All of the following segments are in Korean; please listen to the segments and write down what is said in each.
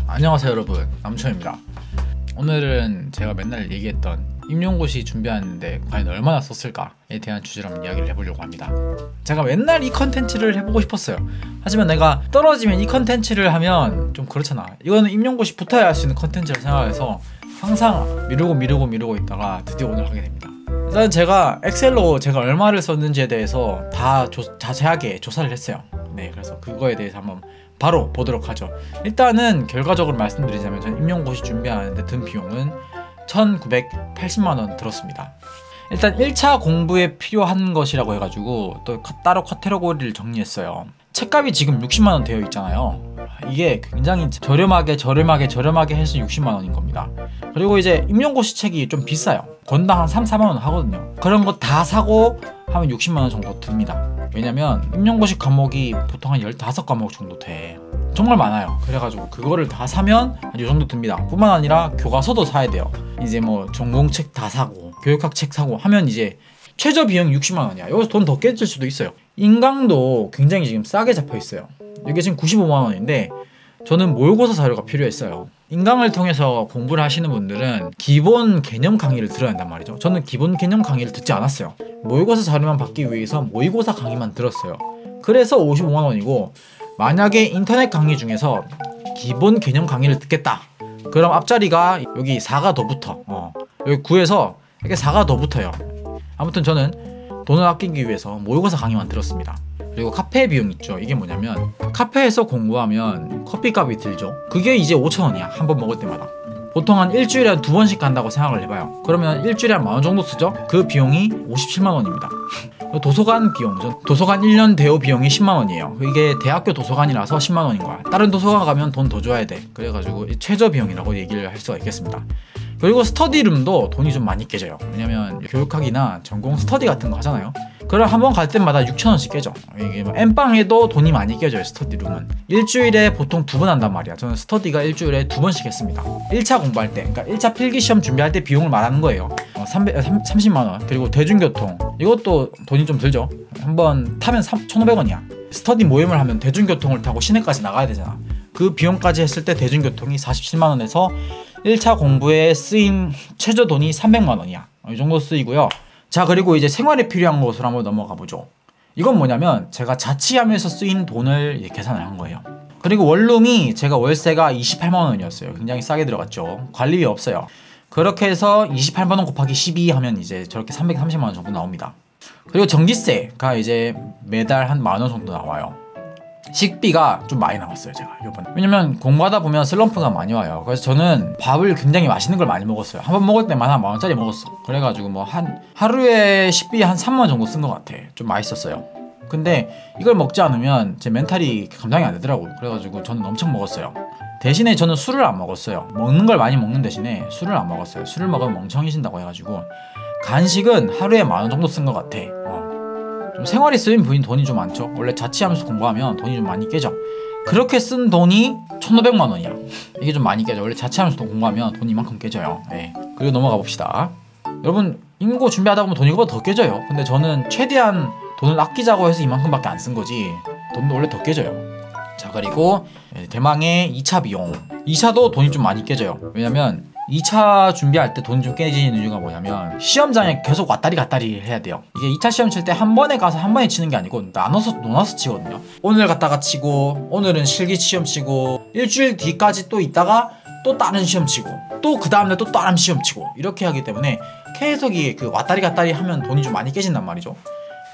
안녕하세요 여러분, 남초입니다. 오늘은 제가 맨날 얘기했던 임용고시 준비하는데 과연 얼마나 썼을까에 대한 주제로 한번 이야기를 해보려고 합니다. 제가 맨날 이 컨텐츠를 해보고 싶었어요. 하지만 내가 떨어지면 이 컨텐츠를 하면 좀 그렇잖아. 이거는 임용고시 붙어야 할 수 있는 컨텐츠라 생각해서 항상 미루고 있다가 드디어 오늘 하게 됩니다. 일단 제가 엑셀로 제가 얼마를 썼는지에 대해서 다 자세하게 조사를 했어요. 네, 그래서 그거에 대해서 한번 바로 보도록 하죠. 일단은 결과적으로 말씀드리자면 저는 임용고시 준비하는데 든 비용은 1980만원 들었습니다. 일단 1차 공부에 필요한 것이라고 해가지고 또 따로 카테고리를 정리했어요. 책값이 지금 60만원 되어 있잖아요. 이게 굉장히 저렴하게 해서 60만원인 겁니다. 그리고 이제 임용고시 책이 좀 비싸요. 건당 한 3-4만원 하거든요. 그런 거 다 사고 하면 60만원 정도 듭니다. 왜냐면 임용고시 과목이 보통 한 15과목 정도 돼. 정말 많아요. 그래가지고 그거를 다 사면 한 이 정도 듭니다. 뿐만 아니라 교과서도 사야 돼요. 이제 뭐 전공책 다 사고 교육학 책 사고 하면 이제 최저 비용 60만원이야. 여기서 돈 더 깨질 수도 있어요. 인강도 굉장히 지금 싸게 잡혀 있어요. 이게 지금 95만원인데 저는 모의고사 자료가 필요했어요. 인강을 통해서 공부를 하시는 분들은 기본 개념 강의를 들어야 한단 말이죠. 저는 기본 개념 강의를 듣지 않았어요. 모의고사 자료만 받기 위해서 모의고사 강의만 들었어요. 그래서 55만원이고 만약에 인터넷 강의 중에서 기본 개념 강의를 듣겠다 그럼 앞자리가 여기 4가 더 붙어. 여기 9에서 이렇게 4가 더 붙어요. 아무튼 저는 돈을 아끼기 위해서 모의고사 강의만 들었습니다. 그리고 카페 비용 있죠. 이게 뭐냐면 카페에서 공부하면 커피값이 들죠. 그게 이제 5,000원이야. 한 번 먹을 때마다. 보통 한 일주일에 한 2번씩 간다고 생각을 해봐요. 그러면 일주일에 한 만원 정도 쓰죠. 그 비용이 57만원입니다. 도서관 비용, 도서관 1년 대여 비용이 10만원이에요 이게 대학교 도서관이라서 10만원인 거야. 다른 도서관 가면 돈 더 줘야 돼. 그래가지고 최저 비용이라고 얘기를 할 수가 있겠습니다. 그리고 스터디룸도 돈이 좀 많이 깨져요. 왜냐면 교육학이나 전공 스터디 같은 거 하잖아요. 그럼 한 번 갈 때마다 6,000원씩 깨져. 이게 뭐 엠빵에도 돈이 많이 깨져요. 스터디룸은 일주일에 보통 2번 한단 말이야. 저는 스터디가 일주일에 2번씩 했습니다. 1차 공부할 때, 그러니까 1차 필기시험 준비할 때 비용을 말하는 거예요. 30만원. 그리고 대중교통, 이것도 돈이 좀 들죠. 한번 타면 1,500원이야 스터디 모임을 하면 대중교통을 타고 시내까지 나가야 되잖아. 그 비용까지 했을 때 대중교통이 47만원에서 1차 공부에 쓰인 최저 돈이 300만원이야 이 정도 쓰이고요. 자, 그리고 이제 생활에 필요한 것으로 한번 넘어가 보죠. 이건 뭐냐면 제가 자취하면서 쓰인 돈을 계산을 한 거예요. 그리고 원룸이 제가 월세가 28만원이었어요. 굉장히 싸게 들어갔죠. 관리비 없어요. 그렇게 해서 28만원 곱하기 12 하면 이제 저렇게 330만원 정도 나옵니다. 그리고 전기세가 이제 매달 한 만원 정도 나와요. 식비가 좀 많이 나왔어요 제가 이번에. 왜냐면 공부하다 보면 슬럼프가 많이 와요. 그래서 저는 밥을 굉장히 맛있는 걸 많이 먹었어요. 한 번 먹을 때만 한 만원짜리 먹었어. 그래가지고 뭐 하루에 식비 한 3만원 정도 쓴 것 같아. 좀 맛있었어요. 근데 이걸 먹지 않으면 제 멘탈이 감당이 안 되더라고요. 그래가지고 저는 엄청 먹었어요. 대신에 저는 술을 안 먹었어요. 먹는 걸 많이 먹는 대신에 술을 안 먹었어요. 술을 먹으면 멍청해진다고 해가지고 간식은 하루에 만원 정도 쓴 것 같아. 좀 생활에 쓰인 부인 돈이 좀 많죠. 원래 자취하면서 공부하면 돈이 좀 많이 깨져. 그렇게 쓴 돈이 1,500만원이야 이게 좀 많이 깨져. 원래 자취하면서 공부하면 돈이 이만큼 깨져요. 네. 그리고 넘어가 봅시다. 여러분 임고 준비하다 보면 돈이 이거보다 더 깨져요. 근데 저는 최대한 돈을 아끼자고 해서 이만큼밖에 안 쓴 거지 돈도 원래 더 깨져요. 자, 그리고 대망의 2차 비용. 2차도 돈이 좀 많이 깨져요. 왜냐면 2차 준비할 때 돈이 좀 깨지는 이유가 뭐냐면 시험장에 계속 왔다리 갔다리 해야 돼요. 이게 2차 시험 칠 때 한 번에 가서 한 번에 치는 게 아니고 나눠서 치거든요. 오늘 갔다가 치고 오늘은 실기 시험 치고 일주일 뒤까지 또 있다가 또 다른 시험 치고 또 그 다음날 또 다른 시험 치고 이렇게 하기 때문에 계속 그 왔다리 갔다리 하면 돈이 좀 많이 깨진단 말이죠.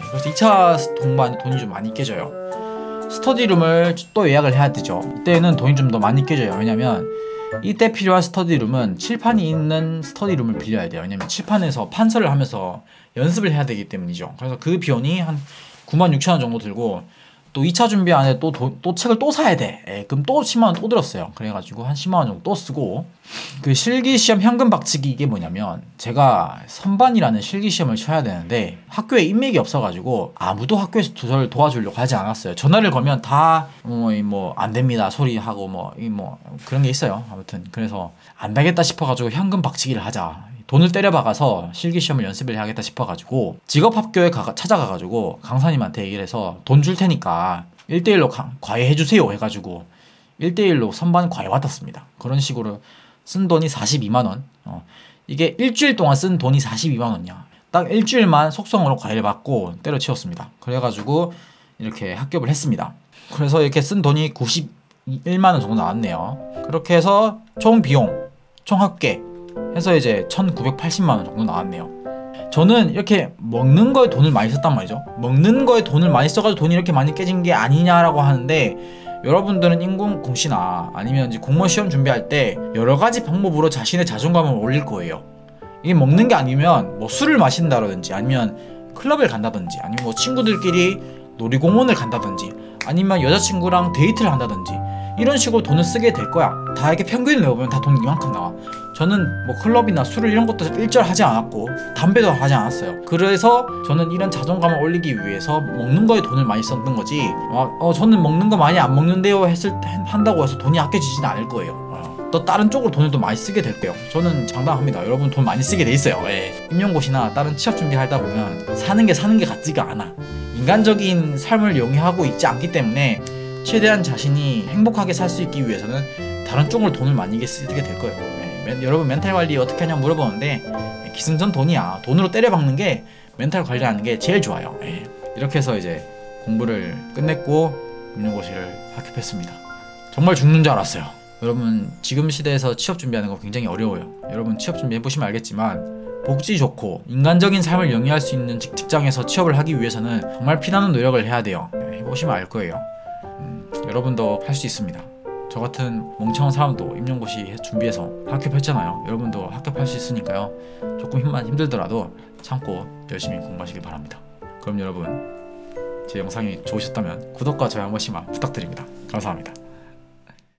그래서 2차 동반 돈이 좀 많이 깨져요. 스터디룸을 또 예약을 해야 되죠. 이때는 돈이 좀 더 많이 깨져요. 왜냐면 이때 필요한 스터디룸은 칠판이 있는 스터디룸을 빌려야 돼요. 왜냐면 칠판에서 판서를 하면서 연습을 해야 되기 때문이죠. 그래서 그 비용이 한 96,000원 정도 들고 또 2차 준비 안에 또 책을 또 사야 돼. 그럼 또 10만원 또 들었어요. 그래가지고 한 10만원 정도 또 쓰고. 그 실기시험 현금 박치기 이게 뭐냐면 제가 선반이라는 실기시험을 쳐야 되는데 학교에 인맥이 없어가지고 아무도 학교에서 저를 도와주려고 하지 않았어요. 전화를 걸면 다 뭐 안 됩니다 소리하고 뭐 그런 게 있어요. 아무튼 그래서 안 되겠다 싶어가지고 현금 박치기를 하자. 돈을 때려박아서 실기시험을 연습을 해야겠다 싶어가지고 직업학교에 찾아가가지고 강사님한테 얘기를 해서 돈 줄 테니까 1대1로 과외해주세요 해가지고 1대1로 선반 과외 받았습니다. 그런 식으로 쓴 돈이 42만원. 이게 일주일 동안 쓴 돈이 42만원이야. 딱 일주일만 속성으로 과외를 받고 때려치웠습니다. 그래가지고 이렇게 합격을 했습니다. 그래서 이렇게 쓴 돈이 91만원 정도 나왔네요. 그렇게 해서 총 비용, 총 합계 해서 이제 1980만원 정도 나왔네요. 저는 이렇게 먹는 거에 돈을 많이 썼단 말이죠. 먹는 거에 돈을 많이 써가지고 돈이 이렇게 많이 깨진 게 아니냐라고 하는데, 여러분들은 인공공시나 아니면 이제 공무원 시험 준비할 때 여러 가지 방법으로 자신의 자존감을 올릴 거예요. 이게 먹는 게 아니면 뭐 술을 마신다든지, 아니면 클럽을 간다든지, 아니면 뭐 친구들끼리 놀이공원을 간다든지, 아니면 여자친구랑 데이트를 한다든지, 이런 식으로 돈을 쓰게 될 거야. 다 이렇게 평균을 내보면 다 돈 이만큼 나와. 저는 뭐 클럽이나 술을 이런 것도 일절 하지 않았고 담배도 하지 않았어요. 그래서 저는 이런 자존감을 올리기 위해서 먹는 거에 돈을 많이 썼던 거지, 저는 먹는 거 많이 안 먹는데요 한다고 해서 돈이 아껴지지는 않을 거예요. 또 다른 쪽으로 돈을 더 많이 쓰게 될 거예요. 저는 장담합니다. 여러분 돈 많이 쓰게 돼 있어요. 임용고시나 다른 취업 준비하다 보면 사는 게 같지가 않아. 인간적인 삶을 영위하고 있지 않기 때문에 최대한 자신이 행복하게 살 수 있기 위해서는 다른 쪽으로 돈을 많이 쓰게 될 거예요. 여러분 멘탈 관리 어떻게 하냐 물어보는데, 기승전 돈이야. 돈으로 때려박는 게 멘탈 관리하는 게 제일 좋아요. 이렇게 해서 이제 공부를 끝냈고 임용고시를 합격했습니다. 정말 죽는 줄 알았어요. 여러분 지금 시대에서 취업 준비하는 거 굉장히 어려워요. 여러분 취업 준비 해보시면 알겠지만, 복지 좋고 인간적인 삶을 영위할 수 있는 직장에서 취업을 하기 위해서는 정말 피나는 노력을 해야 돼요. 해보시면 알 거예요. 여러분도 할 수 있습니다. 저 같은 멍청한 사람도 임용고시 준비해서 합격했잖아요. 여러분도 합격할 수 있으니까요. 조금 힘들더라도 참고 열심히 공부하시길 바랍니다. 그럼 여러분, 제 영상이 좋으셨다면 구독과 좋아요 한 번씩만 부탁드립니다. 감사합니다.